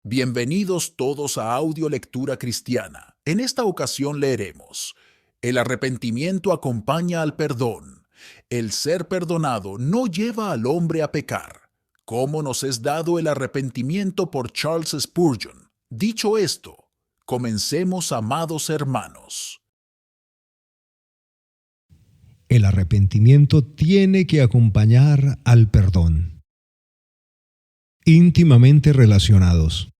Bienvenidos todos a Audio Lectura Cristiana. En esta ocasión leeremos: El arrepentimiento acompaña al perdón. El ser perdonado no lleva al hombre a pecar. ¿Cómo nos es dado el arrepentimiento por Charles Spurgeon? Dicho esto, comencemos, amados hermanos. El arrepentimiento tiene que acompañar al perdón. Íntimamente relacionados.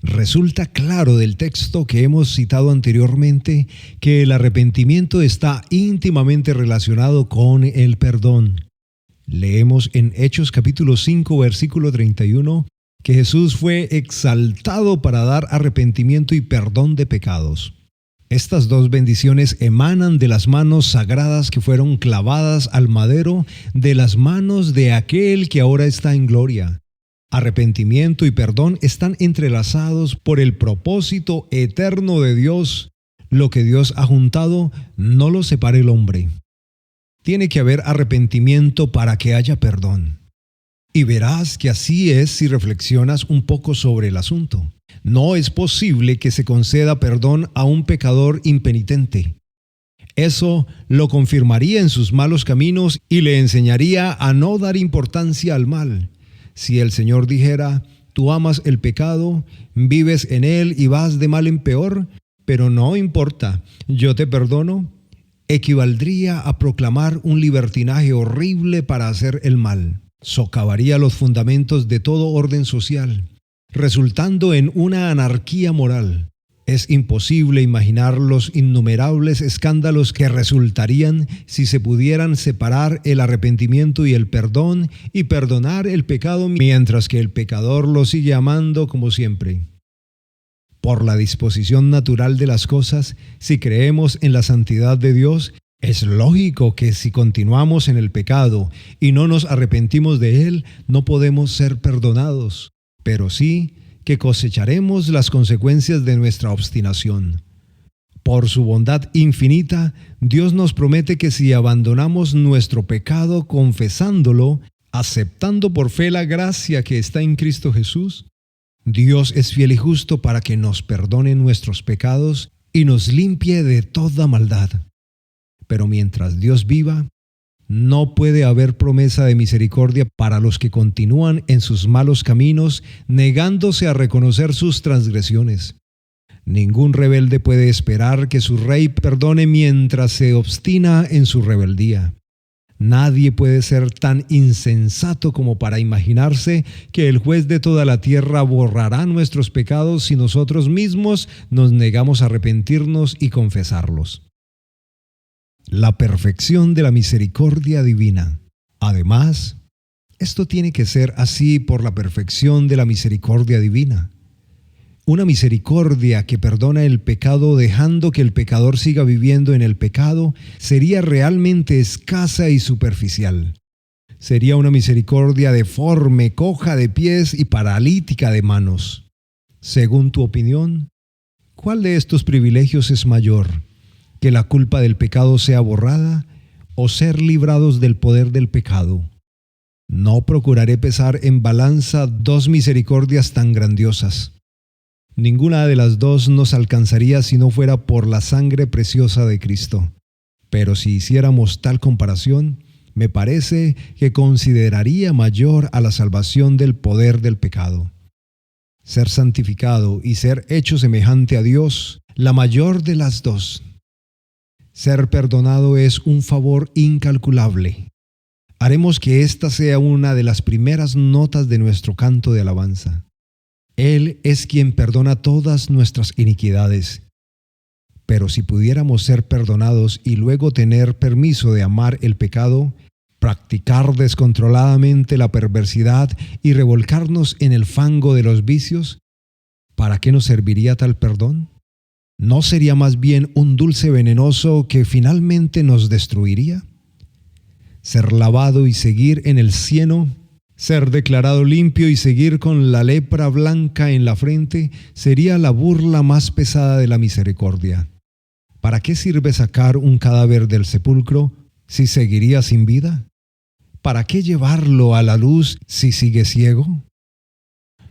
Resulta claro del texto que hemos citado anteriormente que el arrepentimiento está íntimamente relacionado con el perdón. Leemos en Hechos capítulo 5, versículo 31, que Jesús fue exaltado para dar arrepentimiento y perdón de pecados. Estas dos bendiciones emanan de las manos sagradas que fueron clavadas al madero, de las manos de aquel que ahora está en gloria. Arrepentimiento y perdón están entrelazados por el propósito eterno de Dios. Lo que Dios ha juntado, no lo separe el hombre. Tiene que haber arrepentimiento para que haya perdón. Y verás que así es si reflexionas un poco sobre el asunto. No es posible que se conceda perdón a un pecador impenitente. Eso lo confirmaría en sus malos caminos y le enseñaría a no dar importancia al mal. Si el Señor dijera: tú amas el pecado, vives en él y vas de mal en peor, pero no importa, yo te perdono, equivaldría a proclamar un libertinaje horrible para hacer el mal. Socavaría los fundamentos de todo orden social, resultando en una anarquía moral. Es imposible imaginar los innumerables escándalos que resultarían si se pudieran separar el arrepentimiento y el perdón y perdonar el pecado mientras que el pecador lo sigue amando como siempre. Por la disposición natural de las cosas, si creemos en la santidad de Dios, es lógico que si continuamos en el pecado y no nos arrepentimos de él, no podemos ser perdonados, pero sí que cosecharemos las consecuencias de nuestra obstinación. Por su bondad infinita, Dios nos promete que si abandonamos nuestro pecado confesándolo, aceptando por fe la gracia que está en Cristo Jesús, Dios es fiel y justo para que nos perdone nuestros pecados y nos limpie de toda maldad. Pero mientras Dios viva, no puede haber promesa de misericordia para los que continúan en sus malos caminos, negándose a reconocer sus transgresiones. Ningún rebelde puede esperar que su rey perdone mientras se obstina en su rebeldía. Nadie puede ser tan insensato como para imaginarse que el juez de toda la tierra borrará nuestros pecados si nosotros mismos nos negamos a arrepentirnos y confesarlos. La perfección de la misericordia divina. Además, esto tiene que ser así por la perfección de la misericordia divina. Una misericordia que perdona el pecado dejando que el pecador siga viviendo en el pecado sería realmente escasa y superficial. Sería una misericordia deforme, coja de pies y paralítica de manos. Según tu opinión, ¿cuál de estos privilegios es mayor? ¿Que la culpa del pecado sea borrada o ser librados del poder del pecado? No procuraré pesar en balanza dos misericordias tan grandiosas. Ninguna de las dos nos alcanzaría si no fuera por la sangre preciosa de Cristo. Pero si hiciéramos tal comparación, me parece que consideraría mayor a la salvación del poder del pecado. Ser santificado y ser hecho semejante a Dios, la mayor de las dos. Ser perdonado es un favor incalculable. Haremos que esta sea una de las primeras notas de nuestro canto de alabanza. Él es quien perdona todas nuestras iniquidades. Pero si pudiéramos ser perdonados y luego tener permiso de amar el pecado, practicar descontroladamente la perversidad y revolcarnos en el fango de los vicios, ¿para qué nos serviría tal perdón? ¿No sería más bien un dulce venenoso que finalmente nos destruiría? Ser lavado y seguir en el cieno, ser declarado limpio y seguir con la lepra blanca en la frente, sería la burla más pesada de la misericordia. ¿Para qué sirve sacar un cadáver del sepulcro si seguiría sin vida? ¿Para qué llevarlo a la luz si sigue ciego?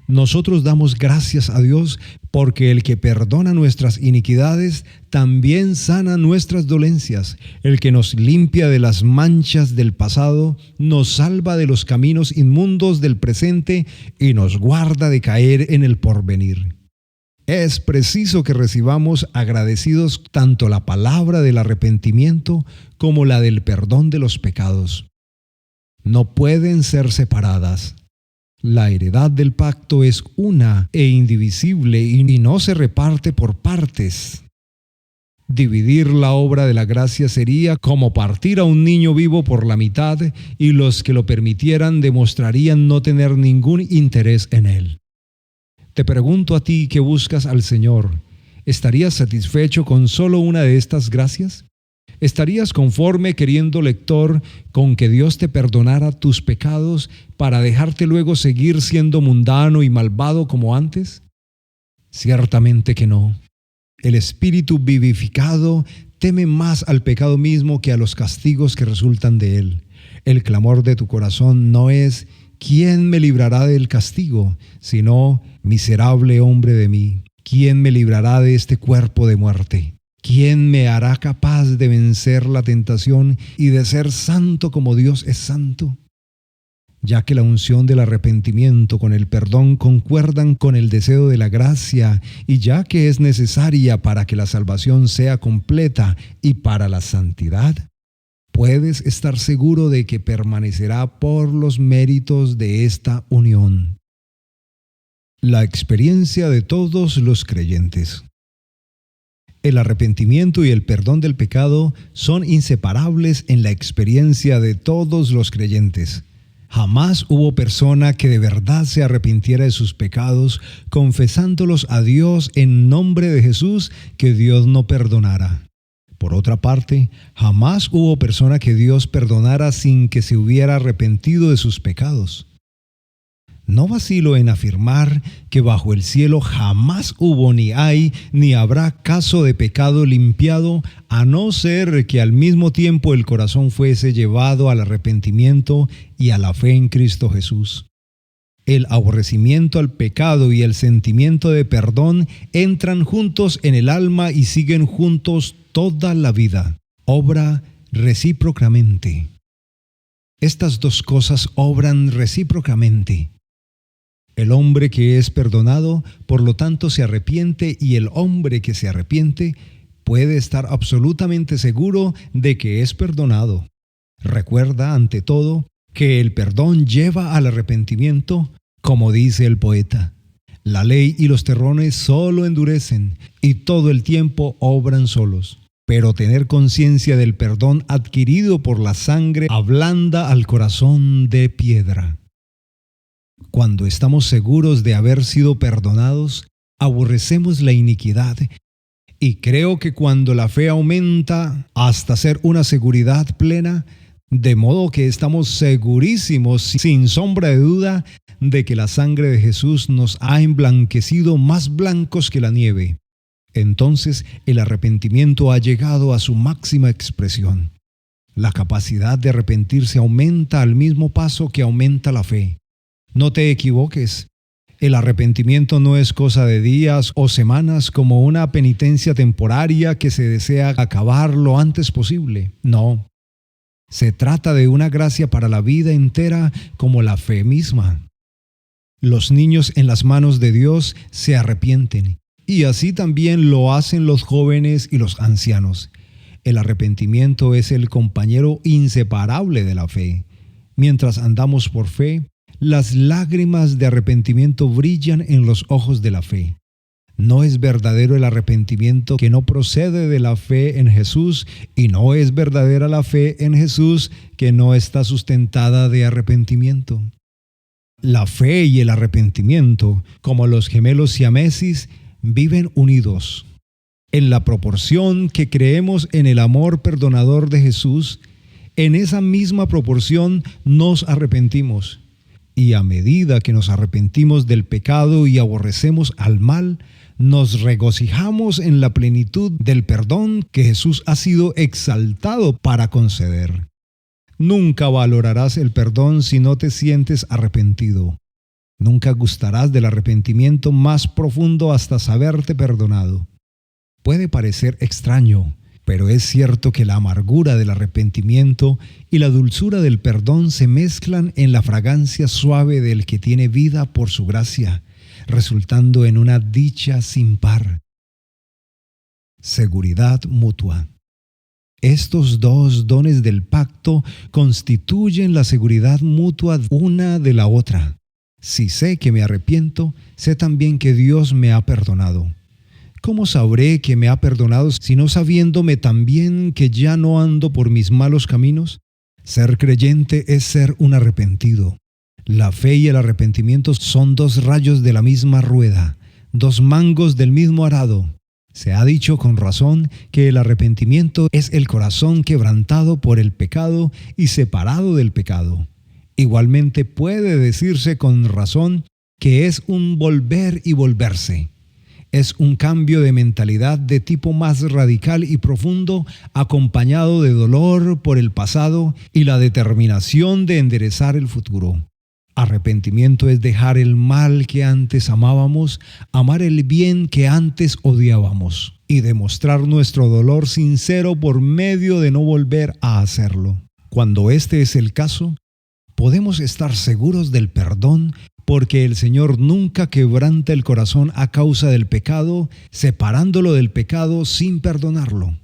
Nosotros damos gracias a Dios porque el que perdona nuestras iniquidades también sana nuestras dolencias. El que nos limpia de las manchas del pasado, nos salva de los caminos inmundos del presente y nos guarda de caer en el porvenir. Es preciso que recibamos agradecidos tanto la palabra del arrepentimiento como la del perdón de los pecados. No pueden ser separadas. La heredad del pacto es una e indivisible y no se reparte por partes. Dividir la obra de la gracia sería como partir a un niño vivo por la mitad y los que lo permitieran demostrarían no tener ningún interés en él. Te pregunto a ti que buscas al Señor, ¿estarías satisfecho con solo una de estas gracias? ¿Estarías conforme, queriendo lector, con que Dios te perdonara tus pecados para dejarte luego seguir siendo mundano y malvado como antes? Ciertamente que no. El espíritu vivificado teme más al pecado mismo que a los castigos que resultan de él. El clamor de tu corazón no es ¿quién me librará del castigo?, sino miserable hombre de mí, ¿quién me librará de este cuerpo de muerte? ¿Quién me hará capaz de vencer la tentación y de ser santo como Dios es santo? Ya que la unción del arrepentimiento con el perdón concuerdan con el deseo de la gracia y ya que es necesaria para que la salvación sea completa y para la santidad, puedes estar seguro de que permanecerá por los méritos de esta unión. La experiencia de todos los creyentes. El arrepentimiento y el perdón del pecado son inseparables en la experiencia de todos los creyentes. Jamás hubo persona que de verdad se arrepintiera de sus pecados, confesándolos a Dios en nombre de Jesús, que Dios no perdonara. Por otra parte, jamás hubo persona que Dios perdonara sin que se hubiera arrepentido de sus pecados. No vacilo en afirmar que bajo el cielo jamás hubo ni hay ni habrá caso de pecado limpiado, a no ser que al mismo tiempo el corazón fuese llevado al arrepentimiento y a la fe en Cristo Jesús. El aborrecimiento al pecado y el sentimiento de perdón entran juntos en el alma y siguen juntos toda la vida. Obra recíprocamente. Estas dos cosas obran recíprocamente. El hombre que es perdonado, por lo tanto, se arrepiente, y el hombre que se arrepiente puede estar absolutamente seguro de que es perdonado. Recuerda, ante todo, que el perdón lleva al arrepentimiento, como dice el poeta. La ley y los terrones solo endurecen, y todo el tiempo obran solos. Pero tener conciencia del perdón adquirido por la sangre ablanda al corazón de piedra. Cuando estamos seguros de haber sido perdonados, aborrecemos la iniquidad, y creo que cuando la fe aumenta hasta ser una seguridad plena, de modo que estamos segurísimos, sin sombra de duda, de que la sangre de Jesús nos ha emblanquecido más blancos que la nieve, entonces el arrepentimiento ha llegado a su máxima expresión. La capacidad de arrepentirse aumenta al mismo paso que aumenta la fe. No te equivoques. El arrepentimiento no es cosa de días o semanas como una penitencia temporaria que se desea acabar lo antes posible. No. Se trata de una gracia para la vida entera, como la fe misma. Los niños en las manos de Dios se arrepienten, y así también lo hacen los jóvenes y los ancianos. El arrepentimiento es el compañero inseparable de la fe. Mientras andamos por fe, las lágrimas de arrepentimiento brillan en los ojos de la fe. No es verdadero el arrepentimiento que no procede de la fe en Jesús, y no es verdadera la fe en Jesús que no está sustentada de arrepentimiento. La fe y el arrepentimiento, como los gemelos siameses, viven unidos. En la proporción que creemos en el amor perdonador de Jesús, en esa misma proporción nos arrepentimos. Y a medida que nos arrepentimos del pecado y aborrecemos al mal, nos regocijamos en la plenitud del perdón que Jesús ha sido exaltado para conceder. Nunca valorarás el perdón si no te sientes arrepentido. Nunca gustarás del arrepentimiento más profundo hasta saberte perdonado. Puede parecer extraño, pero es cierto que la amargura del arrepentimiento y la dulzura del perdón se mezclan en la fragancia suave del que tiene vida por su gracia, resultando en una dicha sin par. Seguridad mutua. Estos dos dones del pacto constituyen la seguridad mutua una de la otra. Si sé que me arrepiento, sé también que Dios me ha perdonado. ¿Cómo sabré que me ha perdonado si no sabiéndome también que ya no ando por mis malos caminos? Ser creyente es ser un arrepentido. La fe y el arrepentimiento son dos rayos de la misma rueda, dos mangos del mismo arado. Se ha dicho con razón que el arrepentimiento es el corazón quebrantado por el pecado y separado del pecado. Igualmente puede decirse con razón que es un volver y volverse. Es un cambio de mentalidad de tipo más radical y profundo, acompañado de dolor por el pasado y la determinación de enderezar el futuro. Arrepentimiento es dejar el mal que antes amábamos, amar el bien que antes odiábamos y demostrar nuestro dolor sincero por medio de no volver a hacerlo. Cuando este es el caso, podemos estar seguros del perdón porque el Señor nunca quebranta el corazón a causa del pecado, separándolo del pecado sin perdonarlo.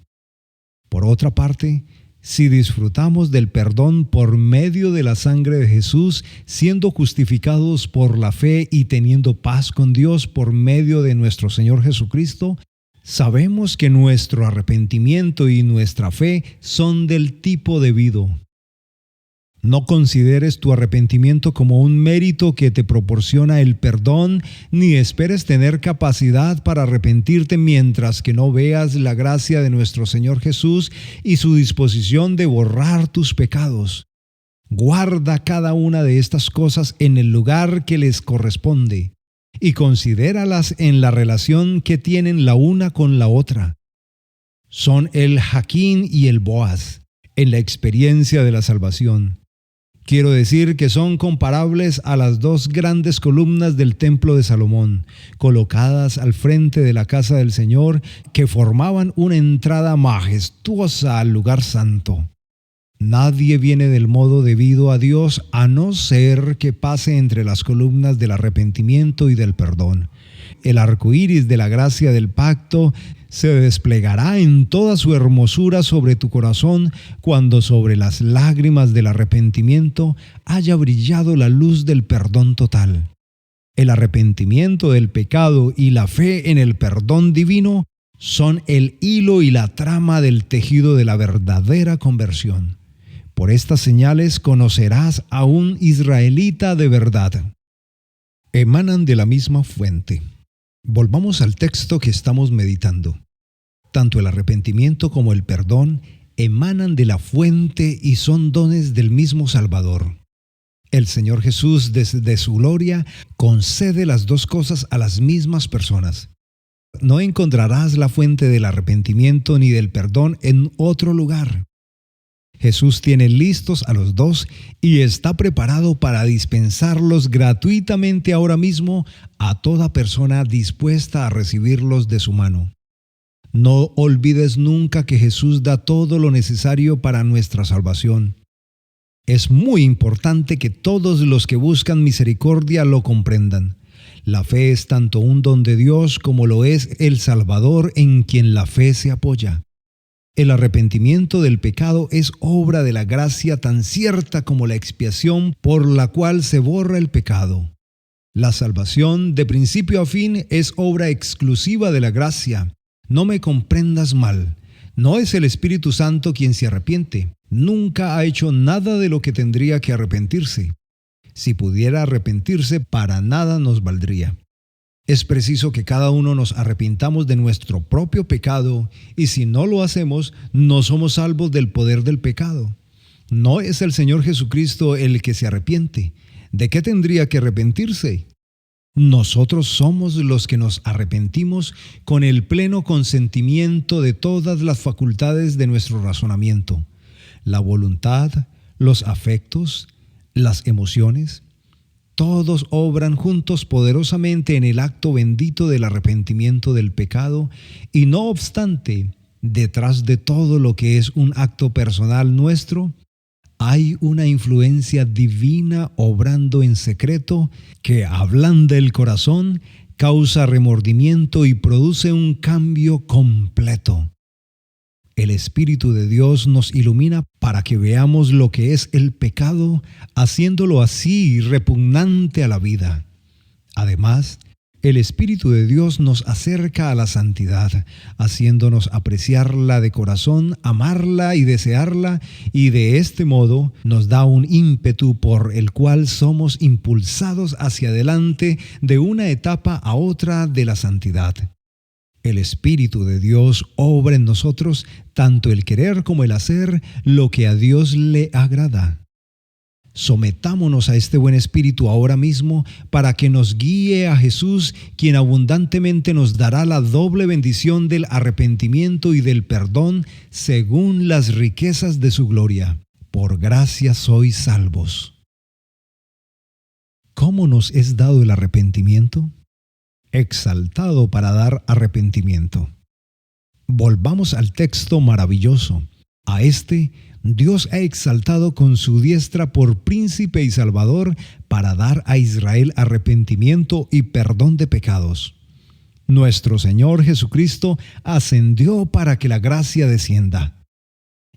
Por otra parte, si disfrutamos del perdón por medio de la sangre de Jesús, siendo justificados por la fe y teniendo paz con Dios por medio de nuestro Señor Jesucristo, sabemos que nuestro arrepentimiento y nuestra fe son del tipo debido. No consideres tu arrepentimiento como un mérito que te proporciona el perdón, ni esperes tener capacidad para arrepentirte mientras que no veas la gracia de nuestro Señor Jesús y su disposición de borrar tus pecados. Guarda cada una de estas cosas en el lugar que les corresponde y considéralas en la relación que tienen la una con la otra. Son el Jaquín y el Boaz en la experiencia de la salvación. Quiero decir que son comparables a las dos grandes columnas del templo de Salomón, colocadas al frente de la casa del Señor, que formaban una entrada majestuosa al lugar santo. Nadie viene del modo debido a Dios a no ser que pase entre las columnas del arrepentimiento y del perdón. El arco iris de la gracia del pacto se desplegará en toda su hermosura sobre tu corazón cuando sobre las lágrimas del arrepentimiento haya brillado la luz del perdón total. El arrepentimiento del pecado y la fe en el perdón divino son el hilo y la trama del tejido de la verdadera conversión. Por estas señales conocerás a un israelita de verdad. Emanan de la misma fuente. Volvamos al texto que estamos meditando. Tanto el arrepentimiento como el perdón emanan de la fuente y son dones del mismo Salvador. El Señor Jesús, desde su gloria, concede las dos cosas a las mismas personas. No encontrarás la fuente del arrepentimiento ni del perdón en otro lugar. Jesús tiene listos a los dos y está preparado para dispensarlos gratuitamente ahora mismo a toda persona dispuesta a recibirlos de su mano. No olvides nunca que Jesús da todo lo necesario para nuestra salvación. Es muy importante que todos los que buscan misericordia lo comprendan. La fe es tanto un don de Dios como lo es el Salvador en quien la fe se apoya. El arrepentimiento del pecado es obra de la gracia tan cierta como la expiación por la cual se borra el pecado. La salvación, de principio a fin, es obra exclusiva de la gracia. No me comprendas mal. No es el Espíritu Santo quien se arrepiente. Nunca ha hecho nada de lo que tendría que arrepentirse. Si pudiera arrepentirse, para nada nos valdría. Es preciso que cada uno nos arrepintamos de nuestro propio pecado, y si no lo hacemos, no somos salvos del poder del pecado. No es el Señor Jesucristo el que se arrepiente. ¿De qué tendría que arrepentirse? Nosotros somos los que nos arrepentimos con el pleno consentimiento de todas las facultades de nuestro razonamiento, la voluntad, los afectos, las emociones. todos obran juntos poderosamente en el acto bendito del arrepentimiento del pecado, y no obstante, detrás de todo lo que es un acto personal nuestro, hay una influencia divina obrando en secreto que ablanda el corazón, causa remordimiento y produce un cambio completo. El Espíritu de Dios nos ilumina para que veamos lo que es el pecado, haciéndolo así repugnante a la vida. Además, el Espíritu de Dios nos acerca a la santidad, haciéndonos apreciarla de corazón, amarla y desearla, y de este modo nos da un ímpetu por el cual somos impulsados hacia adelante de una etapa a otra de la santidad. El Espíritu de Dios obra en nosotros tanto el querer como el hacer lo que a Dios le agrada. Sometámonos a este buen Espíritu ahora mismo para que nos guíe a Jesús, quien abundantemente nos dará la doble bendición del arrepentimiento y del perdón según las riquezas de su gloria. Por gracia sois salvos. ¿Cómo nos es dado el arrepentimiento? Exaltado para dar arrepentimiento. Volvamos al texto maravilloso. A este Dios ha exaltado con su diestra por príncipe y salvador para dar a Israel arrepentimiento y perdón de pecados. Nuestro Señor Jesucristo ascendió para que la gracia descienda.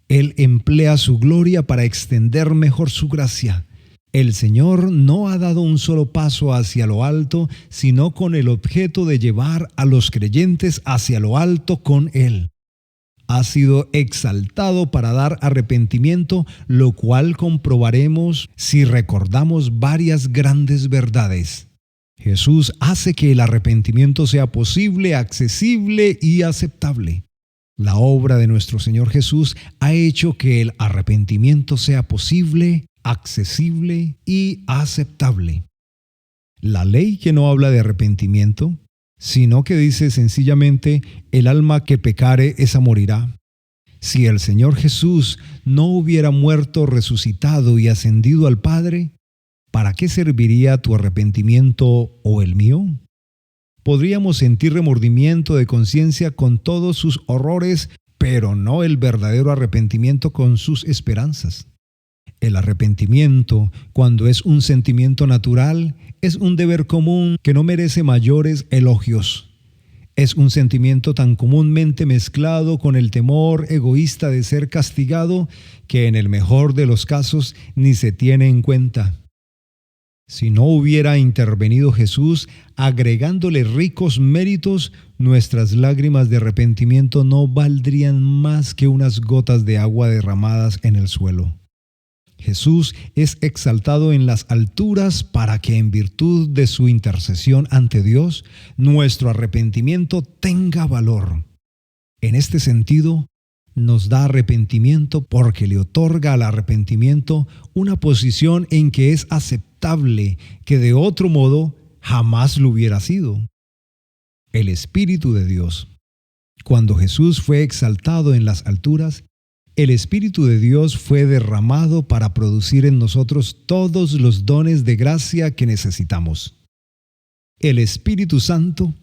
Él emplea su gloria para extender mejor su gracia. El Señor no ha dado un solo paso hacia lo alto, sino con el objeto de llevar a los creyentes hacia lo alto con Él. Ha sido exaltado para dar arrepentimiento, lo cual comprobaremos si recordamos varias grandes verdades. Jesús hace que el arrepentimiento sea posible, accesible y aceptable. La obra de nuestro Señor Jesús ha hecho que el arrepentimiento sea posible, accesible y aceptable. La ley que no habla de arrepentimiento, sino que dice sencillamente, el alma que pecare, esa morirá. Si el Señor Jesús no hubiera muerto, resucitado y ascendido al Padre, ¿para qué serviría tu arrepentimiento o el mío? Podríamos sentir remordimiento de conciencia con todos sus horrores, pero no el verdadero arrepentimiento con sus esperanzas. El arrepentimiento, cuando es un sentimiento natural, es un deber común que no merece mayores elogios. Es un sentimiento tan comúnmente mezclado con el temor egoísta de ser castigado que en el mejor de los casos ni se tiene en cuenta. Si no hubiera intervenido Jesús agregándole ricos méritos, nuestras lágrimas de arrepentimiento no valdrían más que unas gotas de agua derramadas en el suelo. Jesús es exaltado en las alturas para que en virtud de su intercesión ante Dios, nuestro arrepentimiento tenga valor. En este sentido, nos da arrepentimiento porque le otorga al arrepentimiento una posición en que es aceptable, que de otro modo jamás lo hubiera sido. El Espíritu de Dios. Cuando Jesús fue exaltado en las alturas, el Espíritu de Dios fue derramado para producir en nosotros todos los dones de gracia que necesitamos. El Espíritu Santo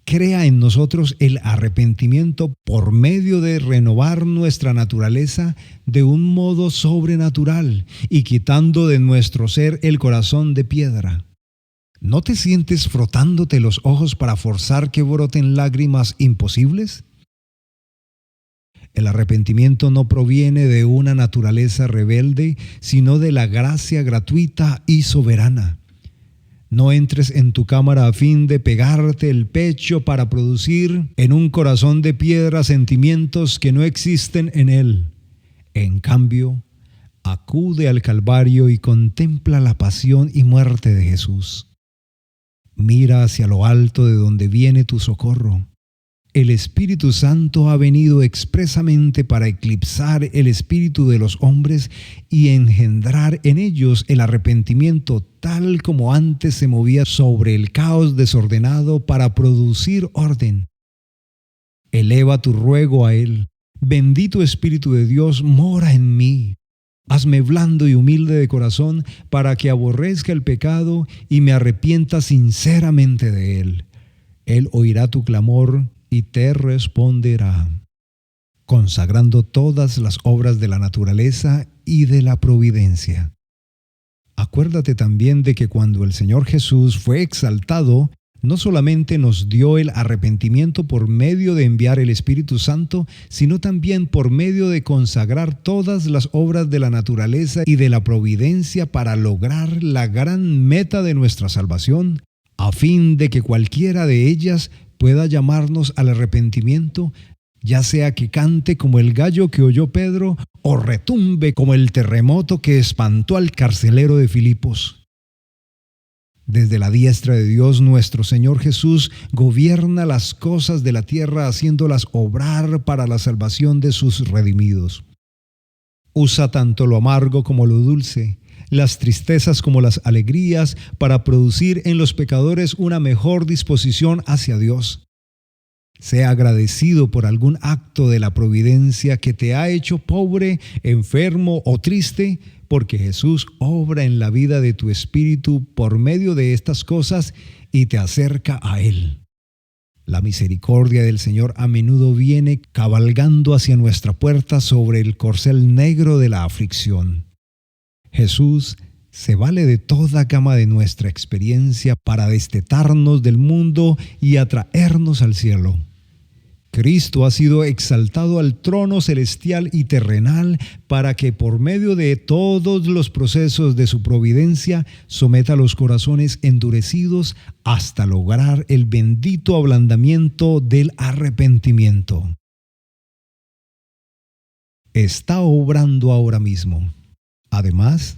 crea en nosotros el arrepentimiento por medio de renovar nuestra naturaleza de un modo sobrenatural y quitando de nuestro ser el corazón de piedra. ¿No te sientes frotándote los ojos para forzar que broten lágrimas imposibles? El arrepentimiento no proviene de una naturaleza rebelde, sino de la gracia gratuita y soberana. No entres en tu cámara a fin de pegarte el pecho para producir en un corazón de piedra sentimientos que no existen en él. En cambio, acude al Calvario y contempla la pasión y muerte de Jesús. Mira hacia lo alto de donde viene tu socorro. El Espíritu Santo ha venido expresamente para eclipsar el espíritu de los hombres y engendrar en ellos el arrepentimiento tal como antes se movía sobre el caos desordenado para producir orden. Eleva tu ruego a Él. Bendito Espíritu de Dios, mora en mí. Hazme blando y humilde de corazón, para que aborrezca el pecado y me arrepienta sinceramente de él. Él oirá tu clamor y te responderá, consagrando todas las obras de la naturaleza y de la providencia. Acuérdate también de que cuando el Señor Jesús fue exaltado, no solamente nos dio el arrepentimiento por medio de enviar el Espíritu Santo, sino también por medio de consagrar todas las obras de la naturaleza y de la providencia para lograr la gran meta de nuestra salvación, a fin de que cualquiera de ellas pueda llamarnos al arrepentimiento, ya sea que cante como el gallo que oyó Pedro o retumbe como el terremoto que espantó al carcelero de Filipos. Desde la diestra de Dios, nuestro Señor Jesús gobierna las cosas de la tierra, haciéndolas obrar para la salvación de sus redimidos. Usa tanto lo amargo como lo dulce, las tristezas como las alegrías, para producir en los pecadores una mejor disposición hacia Dios. Sea agradecido por algún acto de la providencia que te ha hecho pobre, enfermo o triste, porque Jesús obra en la vida de tu espíritu por medio de estas cosas y te acerca a Él. La misericordia del Señor a menudo viene cabalgando hacia nuestra puerta sobre el corcel negro de la aflicción. Jesús se vale de toda gama de nuestra experiencia para destetarnos del mundo y atraernos al cielo. Cristo ha sido exaltado al trono celestial y terrenal para que por medio de todos los procesos de su providencia someta los corazones endurecidos hasta lograr el bendito ablandamiento del arrepentimiento. Está obrando ahora mismo. Además,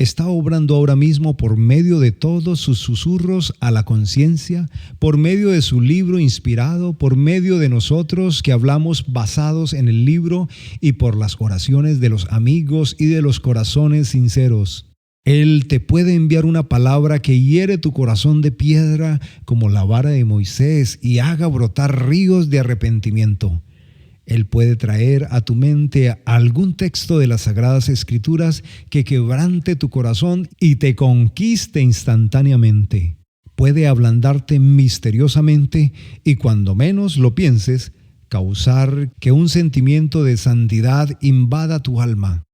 está obrando ahora mismo por medio de todos sus susurros a la conciencia, por medio de su libro inspirado, por medio de nosotros que hablamos basados en el libro y por las oraciones de los amigos y de los corazones sinceros. Él te puede enviar una palabra que hiere tu corazón de piedra como la vara de Moisés y haga brotar ríos de arrepentimiento. Él puede traer a tu mente algún texto de las Sagradas Escrituras que quebrante tu corazón y te conquiste instantáneamente. Puede ablandarte misteriosamente y cuando menos lo pienses, causar que un sentimiento de santidad invada tu alma.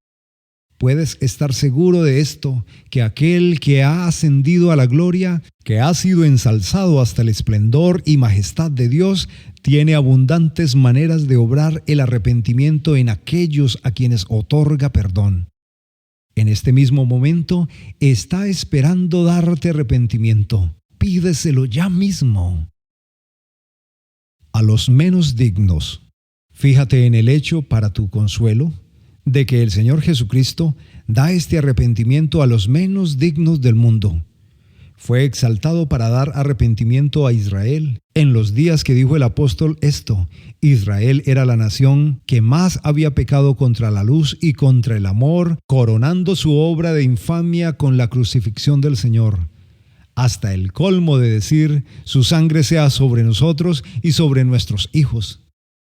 Puedes estar seguro de esto, que aquel que ha ascendido a la gloria, que ha sido ensalzado hasta el esplendor y majestad de Dios, tiene abundantes maneras de obrar el arrepentimiento en aquellos a quienes otorga perdón. En este mismo momento está esperando darte arrepentimiento. Pídeselo ya mismo. A los menos dignos, fíjate en el hecho para tu consuelo de que el Señor Jesucristo da este arrepentimiento a los menos dignos del mundo. Fue exaltado para dar arrepentimiento a Israel. En los días que dijo el apóstol esto, Israel era la nación que más había pecado contra la luz y contra el amor, coronando su obra de infamia con la crucifixión del Señor, hasta el colmo de decir, su sangre sea sobre nosotros y sobre nuestros hijos.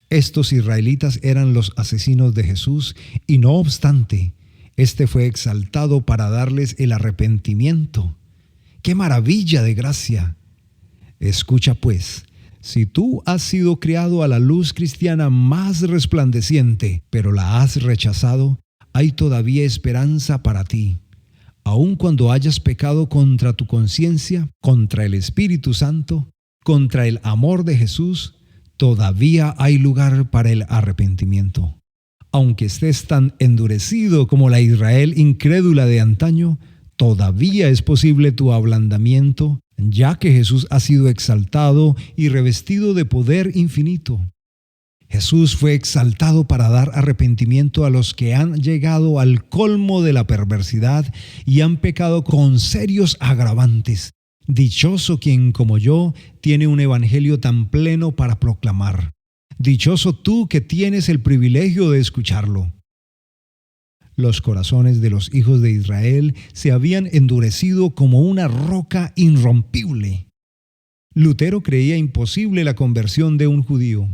Estos israelitas eran los asesinos de Jesús y no obstante, este fue exaltado para darles el arrepentimiento. ¡Qué maravilla de gracia! Escucha pues, si tú has sido criado a la luz cristiana más resplandeciente, pero la has rechazado, hay todavía esperanza para ti. Aun cuando hayas pecado contra tu conciencia, contra el Espíritu Santo, contra el amor de Jesús, todavía hay lugar para el arrepentimiento. Aunque estés tan endurecido como la Israel incrédula de antaño, todavía es posible tu ablandamiento, ya que Jesús ha sido exaltado y revestido de poder infinito. Jesús fue exaltado para dar arrepentimiento a los que han llegado al colmo de la perversidad y han pecado con serios agravantes. Dichoso quien, como yo, tiene un evangelio tan pleno para proclamar. Dichoso tú que tienes el privilegio de escucharlo. Los corazones de los hijos de Israel se habían endurecido como una roca irrompible. Lutero creía imposible la conversión de un judío.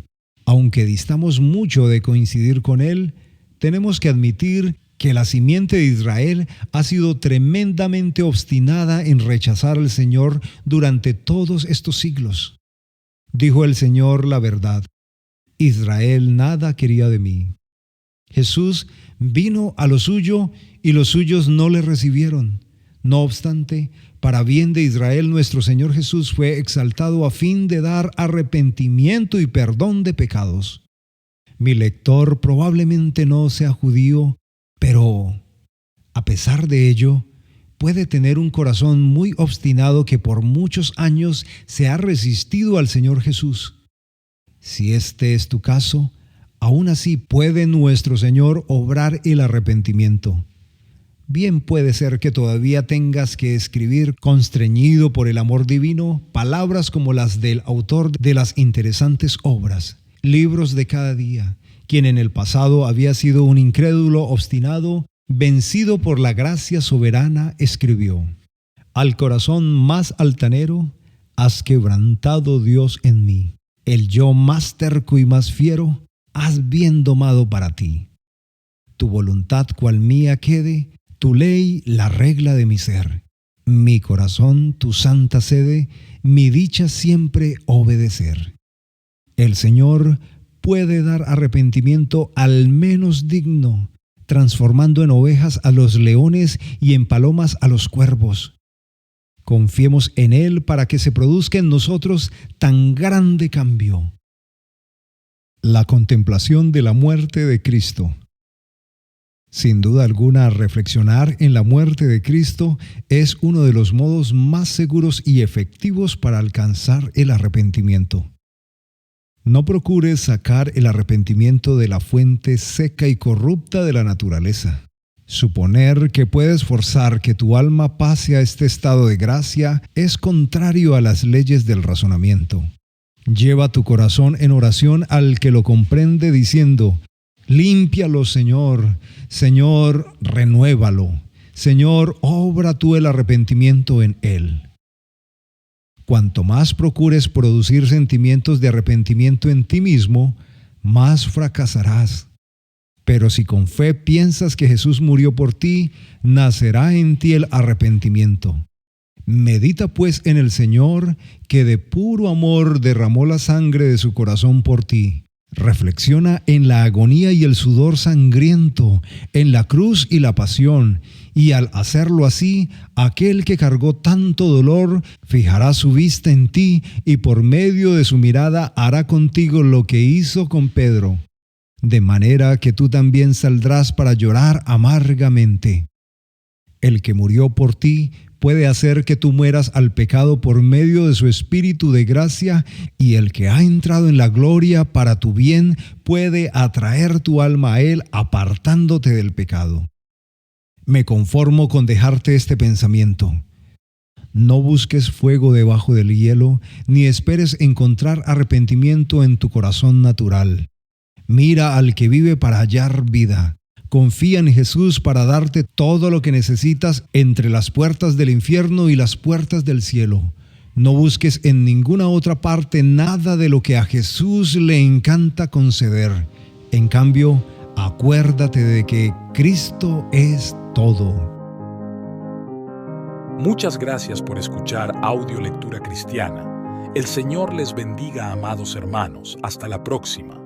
Aunque distamos mucho de coincidir con él, tenemos que admitir que la simiente de Israel ha sido tremendamente obstinada en rechazar al Señor durante todos estos siglos. Dijo el Señor la verdad: Israel nada quería de mí. Jesús vino a lo suyo y los suyos no le recibieron. No obstante, para bien de Israel, nuestro Señor Jesús fue exaltado a fin de dar arrepentimiento y perdón de pecados. Mi lector probablemente no sea judío, pero a pesar de ello, puede tener un corazón muy obstinado que por muchos años se ha resistido al Señor Jesús. Si este es tu caso, aún así puede nuestro Señor obrar el arrepentimiento. Bien puede ser que todavía tengas que escribir, constreñido por el amor divino, palabras como las del autor de las interesantes obras, Libros de cada día, quien en el pasado había sido un incrédulo obstinado, vencido por la gracia soberana, escribió: Al corazón más altanero has quebrantado, Dios, en mí. El yo más terco y más fiero has bien domado para ti. Tu voluntad cual mía quede, tu ley la regla de mi ser. Mi corazón tu santa sede, mi dicha siempre obedecer. El Señor puede dar arrepentimiento al menos digno, transformando en ovejas a los leones y en palomas a los cuervos. Confiemos en Él para que se produzca en nosotros tan grande cambio. La contemplación de la muerte de Cristo. Sin duda alguna, reflexionar en la muerte de Cristo es uno de los modos más seguros y efectivos para alcanzar el arrepentimiento. No procures sacar el arrepentimiento de la fuente seca y corrupta de la naturaleza. Suponer que puedes forzar que tu alma pase a este estado de gracia es contrario a las leyes del razonamiento. Lleva tu corazón en oración al que lo comprende diciendo: límpialo, Señor. Señor, renuévalo. Señor, obra tú el arrepentimiento en él. Cuanto más procures producir sentimientos de arrepentimiento en ti mismo, más fracasarás. Pero si con fe piensas que Jesús murió por ti, nacerá en ti el arrepentimiento. Medita pues en el Señor, que de puro amor derramó la sangre de su corazón por ti. Reflexiona en la agonía y el sudor sangriento, en la cruz y la pasión, y al hacerlo así, aquel que cargó tanto dolor fijará su vista en ti y por medio de su mirada hará contigo lo que hizo con Pedro, de manera que tú también saldrás para llorar amargamente. El que murió por ti puede hacer que tú mueras al pecado por medio de su Espíritu de gracia, y el que ha entrado en la gloria para tu bien puede atraer tu alma a Él apartándote del pecado. Me conformo con dejarte este pensamiento. No busques fuego debajo del hielo, ni esperes encontrar arrepentimiento en tu corazón natural. Mira al que vive para hallar vida. Confía en Jesús para darte todo lo que necesitas entre las puertas del infierno y las puertas del cielo. No busques en ninguna otra parte nada de lo que a Jesús le encanta conceder. En cambio, acuérdate de que Cristo es todo. Muchas gracias por escuchar Audio Lectura Cristiana. El Señor les bendiga, amados hermanos. Hasta la próxima.